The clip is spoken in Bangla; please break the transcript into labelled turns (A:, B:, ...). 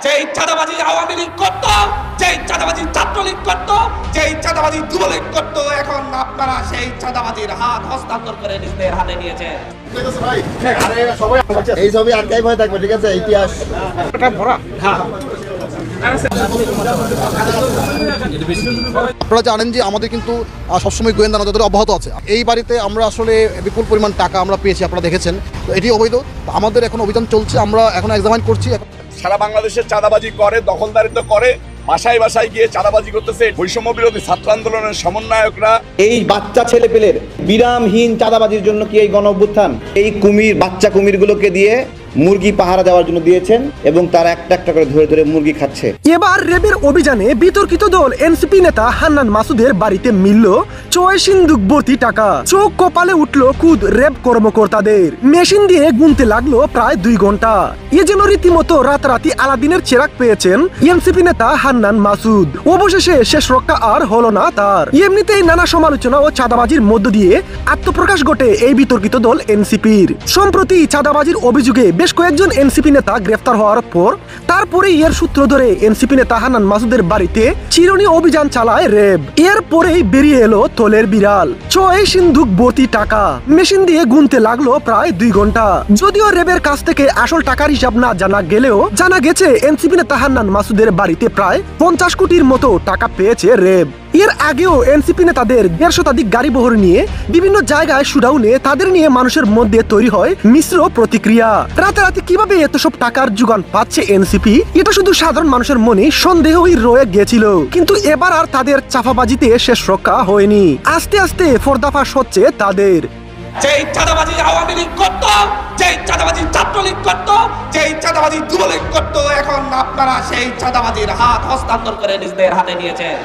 A: যেই চাঁদাবাজি আওয়ামী লীগ করত, যেই চাঁদাবাজি ছাত্রলীগ করত, যেই চাঁদাবাজি যুবলীগ করত, এখন আপনারা সেই চাঁদাবাজির হাত হস্তান্তর করে নিজেদের হাতে নিয়েছেন।
B: এই ছবি আর্কাইভ হয়ে থাকবে, ঠিক আছে? ইতিহাস
C: আপনারা জানেন যে আমাদের কিন্তু সবসময় গোয়েন্দা নজরদারি অব্যাহত আছে। এই বাড়িতে আমরা আসলে বিপুল পরিমাণ টাকা আমরা পেয়েছি, আপনারা দেখেছেন। তো এটি অবৈধ। আমাদের এখন অভিযান চলছে, আমরা এখন এক্সামাইন করছি।
D: সারা বাংলাদেশে চাঁদাবাজি করে, দখলদারিত্ব করে, বাসায় বাসায় গিয়ে চাঁদাবাজি করতেছে বৈষম্য বিরোধী ছাত্র আন্দোলনের সমন্বয়করা।
E: এই বাচ্চা ছেলে পেলের বিরামহীন চাঁদাবাজির জন্য কি এই গণ অভ্যুত্থান এই কুমির বাচ্চা কুমিরগুলোকে দিয়ে মুরগি পাহারা দেওয়ার জন্য দিয়েছেন এবং তারা একটা একটা করে ধরে ধরে মুরগি খাচ্ছে।
F: এবার রেবের অভিযানে বিতর্কিত দল এনসিপি নেতা হান্নান মাসুদের বাড়িতে মিলল ৬ সিন্দুক ভর্তি টাকা। চোখ কপালে উঠল খুদ রেব কর্মকর্তাদের। মেশিন দিয়ে গুনতে লাগলো প্রায় ২ ঘন্টা। এ যেন রীতিমতো রাতারাতি আলাদিনের চেরাগ পেয়েছেন এনসিপি নেতা হান্নান মাসুদ। অবশেষে শেষ রক্ষা আর হলো না তার। এমনিতেই নানা সমালোচনা ও চাঁদাবাজির মধ্য দিয়ে আত্মপ্রকাশ ঘটে এই বিতর্কিত দল এনসিপির। সম্প্রতি চাঁদাবাজির অভিযোগে বেশ কয়েকজন এনসিপি নেতা গ্রেফতার হওয়ার পর তারপরে এর সূত্র ধরে এনসিপি নেতা হান্নান মাসুদের বাড়িতে চিরুনি অভিযান চালায় র্যাব। এরপরেই বেরিয়ে এলো থলের বিড়াল। ৬ সিন্ধুক ভর্তি টাকা। মেশিন দিয়ে গুনতে লাগলো প্রায় ২ ঘন্টা। যদিও র্যাবের কাছ থেকে আসল টাকার হিসাব না জানা গেলেও জানা গেছে এনসিপি নেতা হান্নান মাসুদের বাড়িতে প্রায় ৫০ কোটির মতো টাকা পেয়েছে র্যাব। এর আগেও এনসিপি নেতাদের ১৫০ শতাধিক গাড়ি বহর নিয়ে বিভিন্ন জায়গায় শুডাউনে তাদের নিয়ে মানুষের মধ্যে তৈরি হয় মিশ্র প্রতিক্রিয়া। রাতারাতি কিভাবে এত সব টাকার যোগান পাচ্ছে এনসিপি, এটা শুধু সাধারণ মানুষের মনে সন্দেহই রয়ে গেছিল। কিন্তু এবার আর তাদের চাফাবাজিতে শেষ রক্ষা হয়নি। আস্তে আস্তে পর্দাফাশ হচ্ছে তাদের।
A: যেই চাঁদাবাজি আওয়ামী লীগ করত, যেই চাঁদাবাজি ছাত্রলীগ করত, যেই চাঁদাবাজি যুবলীগ করত, এখন আপনারা সেই চাঁদাবাজির হাত হস্তান্তর করে নিজেদের হাতে নিয়েছেন।